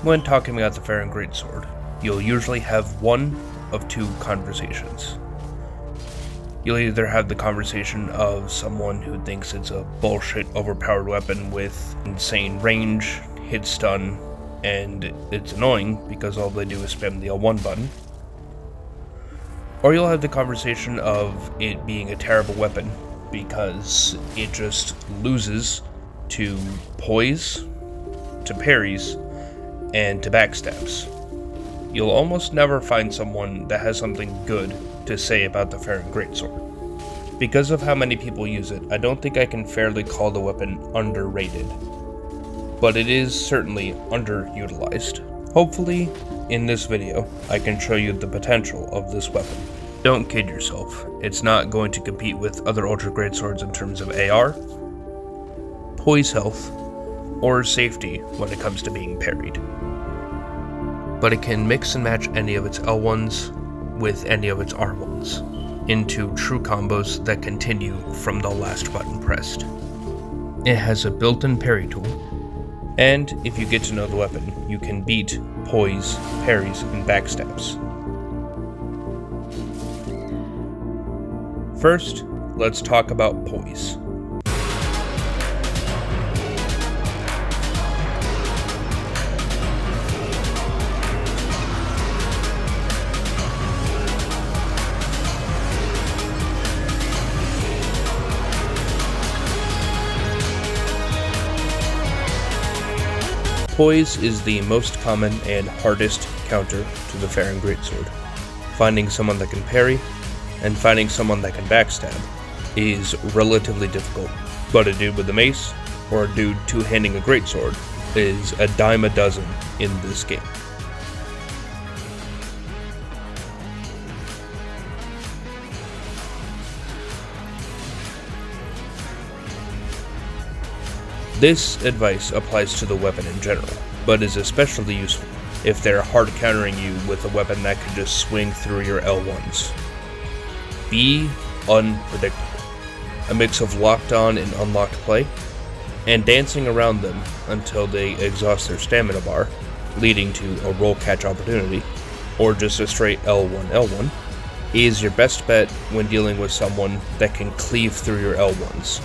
When talking about the Farron Greatsword, you'll usually have one of two conversations. You'll either have the conversation of someone who thinks it's a bullshit overpowered weapon with insane range, hit stun, and it's annoying because all they do is spam the L1 button. Or you'll have the conversation of it being a terrible weapon because it just loses to poise, to parries, and to backstabs. You'll almost never find someone that has something good to say about the Farron Greatsword. Because of how many people use it, I don't think I can fairly call the weapon underrated, but it is certainly underutilized. Hopefully, in this video, I can show you the potential of this weapon. Don't kid yourself, it's not going to compete with other Ultra Greatswords in terms of AR, poise health, or safety when it comes to being parried. But it can mix and match any of its L1s with any of its R1s into true combos that continue from the last button pressed. It has a built-in parry tool, and if you get to know the weapon, you can beat poise, parries, and backstabs. First, let's talk about poise. Poise is the most common and hardest counter to the Farron Greatsword. Finding someone that can parry and finding someone that can backstab is relatively difficult, but a dude with a mace or a dude two-handing a greatsword is a dime a dozen in this game. This advice applies to the weapon in general, but is especially useful if they're hard countering you with a weapon that can just swing through your L1s. Be unpredictable. A mix of locked on and unlocked play, and dancing around them until they exhaust their stamina bar, leading to a roll catch opportunity, or just a straight L1 is your best bet when dealing with someone that can cleave through your L1s.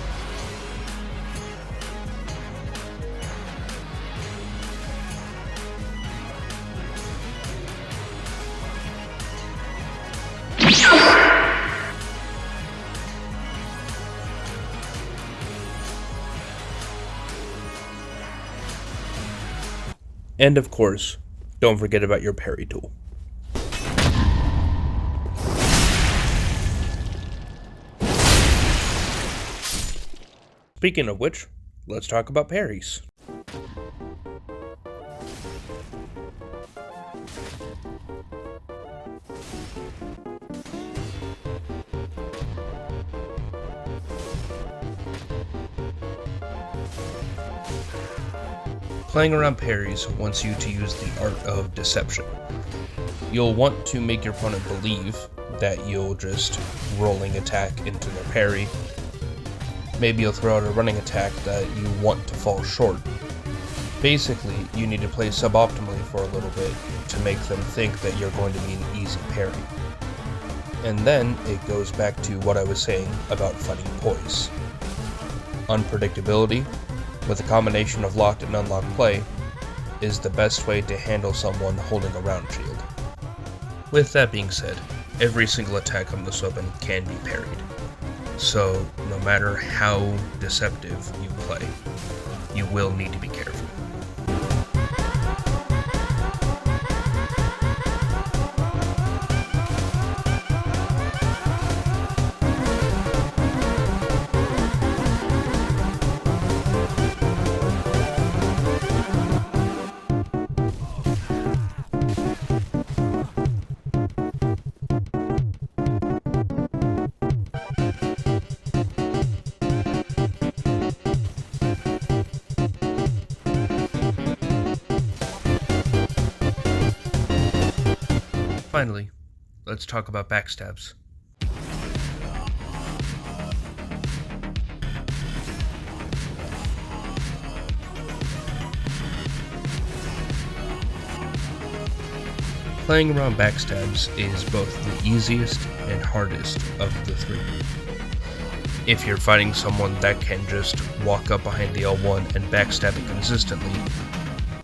And of course, don't forget about your parry tool. Speaking of which, let's talk about parries. Playing around parries wants you to use the art of deception. You'll want to make your opponent believe that you'll just rolling attack into their parry. Maybe you'll throw out a running attack that you want to fall short. Basically, you need to play suboptimally for a little bit to make them think that you're going to be an easy parry. And then it goes back to what I was saying about fighting poise. Unpredictability, with a combination of locked and unlocked play, is the best way to handle someone holding a round shield. With that being said, every single attack on this weapon can be parried, so no matter how deceptive you play, you will need to be careful. Finally, let's talk about backstabs. playing around backstabs is both the easiest and hardest of the three. If you're fighting someone that can just walk up behind the L1 and backstab it consistently,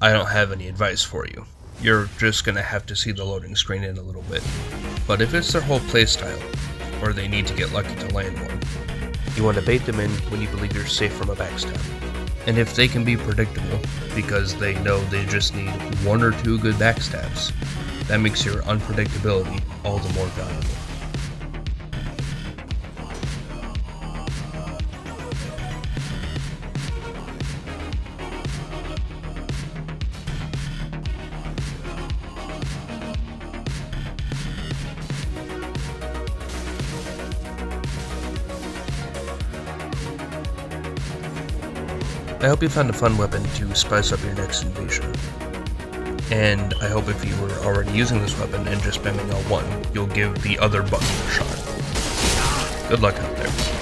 I don't have any advice for you. You're just gonna have to see the loading screen in a little bit. But if it's their whole playstyle, or they need to get lucky to land one, you want to bait them in when you believe you're safe from a backstab. And if they can be predictable, because they know they just need 1 or 2 good backstabs, that makes your unpredictability all the more valuable. I hope you found a fun weapon to spice up your next invasion. And I hope if you were already using this weapon and just spamming L1, you'll give the other button a shot. Good luck out there.